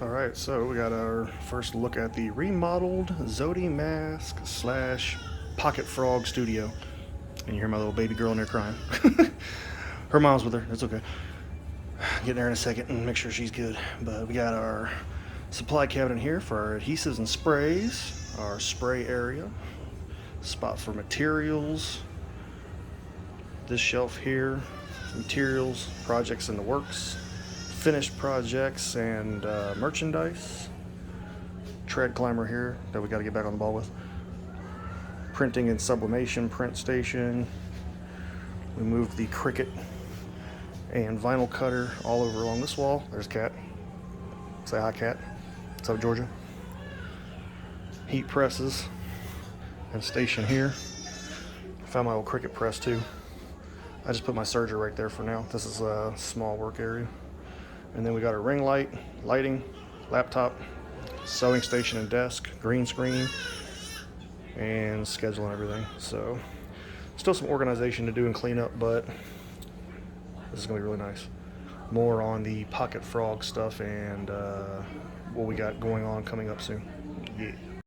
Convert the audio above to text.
Alright, so we got our first look at the remodeled Zodi Mask slash Pocket Frog Studio. And you hear my little baby girl in there crying. Her mom's with her, it's okay. Get there in a second and make sure she's good. But we got our supply cabinet here for our adhesives and sprays, our spray area, spot for materials, this shelf here, materials, projects in the works, finished projects and merchandise, tread climber here that we got to get back on the ball with, printing and sublimation print station. We moved the Cricut and vinyl cutter all over along this wall. There's Cat. Say hi, Cat. What's up, Georgia? Heat presses and station here. Found my old Cricut press too. I just put my Serger right there for now. This is a small work area. And then we got a ring light, lighting, laptop, sewing station and desk, green screen, and schedule and everything. So still some organization to do and clean up, but this is gonna be really nice. More on the Pocket Frog stuff and what we got going on coming up soon. Yeah.